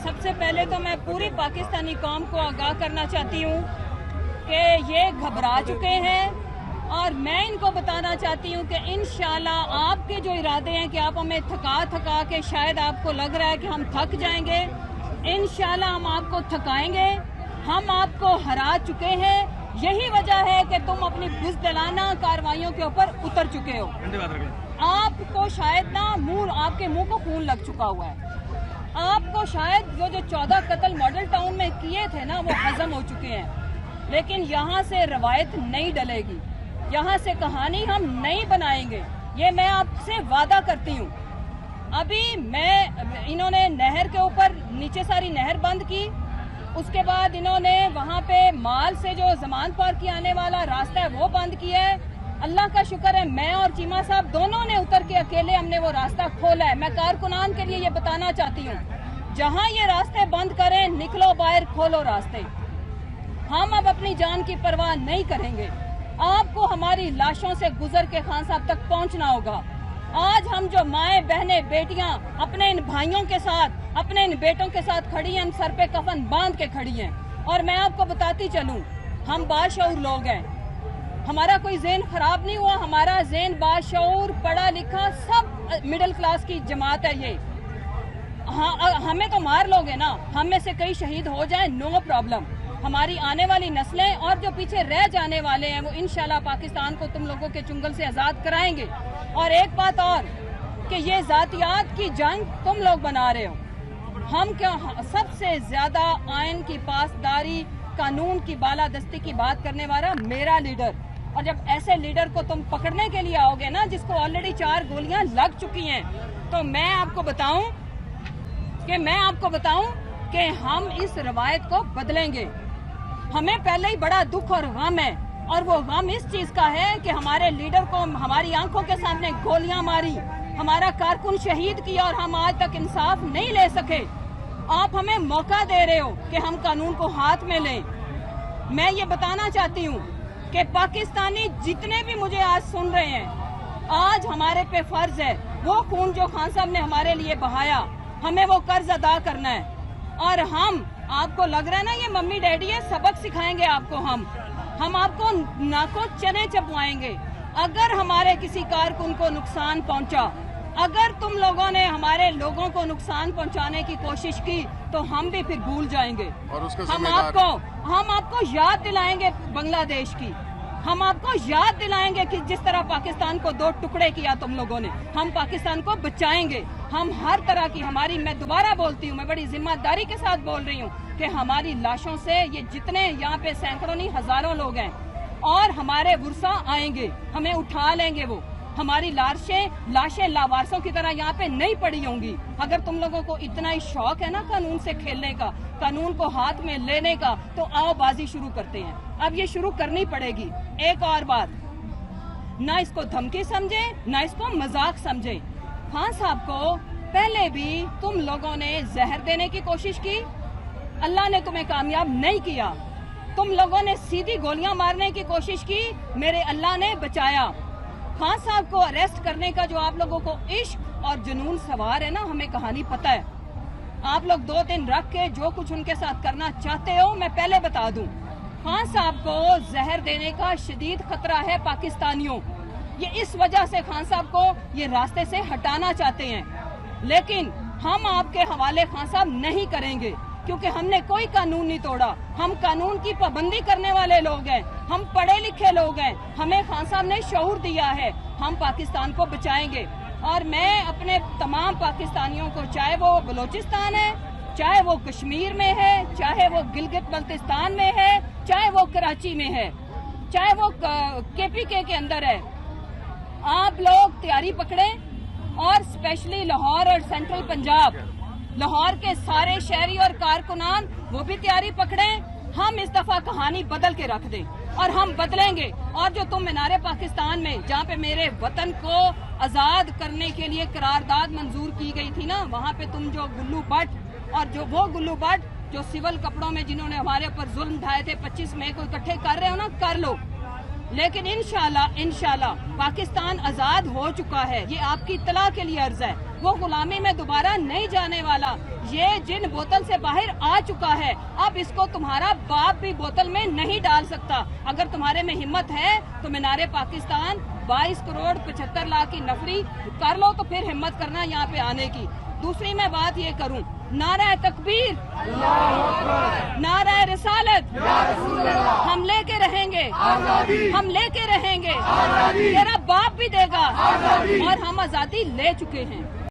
सबसे पहले तो मैं पूरी पाकिस्तानी कौम को आगाह करना चाहती हूँ कि ये घबरा चुके हैं और मैं इनको बताना चाहती हूँ कि इंशाल्लाह आपके जो इरादे हैं कि आप हमें थका के शायद आपको लग रहा है कि हम थक जाएंगे, इंशाल्लाह हम आपको थकाएंगे। हम आपको हरा चुके हैं, यही वजह है कि तुम अपनी बुज़दिलाना कार्रवाइयों के ऊपर उतर चुके हो। आपको शायद ना आपके मुंह को खून लग चुका हुआ है। आपको शायद वो जो 14 कत्ल मॉडल टाउन में किए थे ना, वो हजम हो चुके हैं, लेकिन यहाँ से रवायत नहीं डलेगी, यहाँ से कहानी हम नहीं बनाएंगे, ये मैं आपसे वादा करती हूँ। अभी इन्होंने नहर के ऊपर नीचे सारी नहर बंद की, उसके बाद इन्होंने वहाँ पे माल से जो जमान पार की आने वाला रास्ता है वो बंद किया है। अल्लाह का शुक्र है मैं और चीमा साहब दोनों ने उतर के अकेले हमने वो रास्ता खोला है। मैं कारकुनान के लिए ये बताना चाहती हूँ, जहाँ ये रास्ते बंद करें, निकलो बाहर, खोलो रास्ते। हम अब अपनी जान की परवाह नहीं करेंगे। आपको हमारी लाशों से गुजर के खान साहब तक पहुँचना होगा। आज हम जो माएँ बहनें बेटियाँ अपने इन भाइयों के साथ, अपने इन बेटों के साथ खड़ी हैं, सर पे कफन बांध के खड़ी हैं। और मैं आपको बताती चलूं, हम बाशऊर लोग हैं, हमारा कोई ज़हन खराब नहीं हुआ, हमारा ज़हन बाशऊर, पढ़ा लिखा, सब मिडिल क्लास की जमात है ये। हाँ, हमें तो मार लोगे ना, हम में से कई शहीद हो जाएं, नो प्रॉब्लम। हमारी आने वाली नस्लें और जो पीछे रह जाने वाले हैं वो इंशाल्लाह पाकिस्तान को तुम लोगों के चुंगल से आज़ाद कराएंगे। और एक बात और कि ये जातियात की जंग तुम लोग बना रहे हो। हम क्या सबसे ज्यादा आइन की पासदारी, कानून की बालादस्ती की बात करने वाला मेरा लीडर। और जब ऐसे लीडर को तुम पकड़ने के लिए आओगे ना, जिसको ऑलरेडी 4 गोलियां लग चुकी हैं, तो मैं आपको बताऊं कि हम इस रवायत को बदलेंगे। हमें पहले ही बड़ा दुख और गम है, और वो गम इस चीज का है कि हमारे लीडर को हमारी आंखों के सामने गोलियां मारी, हमारा कारकुन शहीद किया और हम आज तक इंसाफ नहीं ले सके। आप हमें मौका दे रहे हो कि हम कानून को हाथ में लें। मैं ये बताना चाहती हूँ कि पाकिस्तानी जितने भी मुझे आज सुन रहे हैं, आज हमारे पे फर्ज है वो खून जो खान साहब ने हमारे लिए बहाया, हमें वो कर्ज अदा करना है। और हम, आपको लग रहा है ना ये मम्मी डैडी है, सबक सिखाएंगे आपको। हम आपको नाको चने चबवाएंगे अगर हमारे किसी कारकुन को नुकसान पहुंचा। अगर तुम लोगों ने हमारे लोगों को नुकसान पहुंचाने की कोशिश की तो हम भी फिर भूल जाएंगे। और हम आपको याद दिलाएंगे बांग्लादेश की, हम आपको याद दिलाएंगे कि जिस तरह पाकिस्तान को 2 टुकड़े किया तुम लोगों ने, हम पाकिस्तान को बचाएंगे। हम हर तरह की मैं दोबारा बोलती हूँ, मैं बड़ी जिम्मेदारी के साथ बोल रही हूँ कि हमारी लाशों से ये जितने यहाँ पे सैकड़ों नहीं हजारों लोग हैं और हमारे वर्सा आएंगे, हमें उठा लेंगे। वो हमारी लाशें लावारसों की तरह यहाँ पे नहीं पड़ी होंगी। अगर तुम लोगों को इतना ही शौक है ना कानून से खेलने का, कानून को हाथ में लेने का, तो आओ बाजी शुरू करते हैं। अब ये शुरू करनी पड़ेगी। एक और बात, ना इसको धमकी समझे ना इसको मजाक समझे। खान साहब को पहले भी तुम लोगों ने जहर देने की कोशिश की, अल्लाह ने तुम्हें कामयाब नहीं किया। तुम लोगों ने सीधी गोलियां मारने की कोशिश की, मेरे अल्लाह ने बचाया। खान साहब को अरेस्ट करने का जो आप लोगों को इश्क और जुनून सवार है ना, हमें कहानी पता है। आप लोग 2 दिन रख के जो कुछ उनके साथ करना चाहते हो, मैं पहले बता दूं, खान साहब को जहर देने का शदीद खतरा है पाकिस्तानियों। ये इस वजह से खान साहब को ये रास्ते से हटाना चाहते हैं, लेकिन हम आपके हवाले खान साहब नहीं करेंगे, क्योंकि हमने कोई कानून नहीं तोड़ा। हम कानून की पाबंदी करने वाले लोग हैं, हम पढ़े लिखे लोग हैं, हमें खान साहब ने शऊर दिया है। हम पाकिस्तान को बचाएंगे। और मैं अपने तमाम पाकिस्तानियों को, चाहे वो बलोचिस्तान है, चाहे वो कश्मीर में है, चाहे वो गिलगित बल्तिस्तान में है, चाहे वो कराची में है, चाहे वो KPK के अंदर है, आप लोग तैयारी पकड़ें। और स्पेशली लाहौर और सेंट्रल पंजाब, लाहौर के सारे शहरी और कारकुनान वो भी तैयारी पकड़ें। हम इस दफा कहानी बदल के रख दें और हम बदलेंगे। और जो तुम मीनारे पाकिस्तान में, जहाँ पे मेरे वतन को आजाद करने के लिए करारदाद मंजूर की गई थी ना, वहाँ पे तुम जो गुल्लू भट्ट और जो वो गुल्लू भट्ट जो सिविल कपड़ों में जिन्होंने हमारे ऊपर जुल्म ढाए थे 25 मई को इकट्ठे कर रहे हो ना, कर लो। लेकिन इंशाल्लाह पाकिस्तान आजाद हो चुका है, ये आपकी इत्तला के लिए अर्ज है। वो गुलामी में दोबारा नहीं जाने वाला। یہ جن بوتل سے باہر آ چکا ہے اب اس کو تمہارا باپ بھی بوتل میں نہیں ڈال سکتا. اگر تمہارے میں ہمت ہے تو مینار پاکستان 22 کروڑ 75 لاکھ کی نفری کر لو تو پھر ہمت کرنا یہاں پہ آنے کی. دوسری میں بات یہ کروں, نعرہ تکبیر, نعرہ رسالت, ہم لے کے رہیں گے, ہم لے کے رہیں گے, تیرا باپ بھی دے گا, اور ہم آزادی لے چکے ہیں.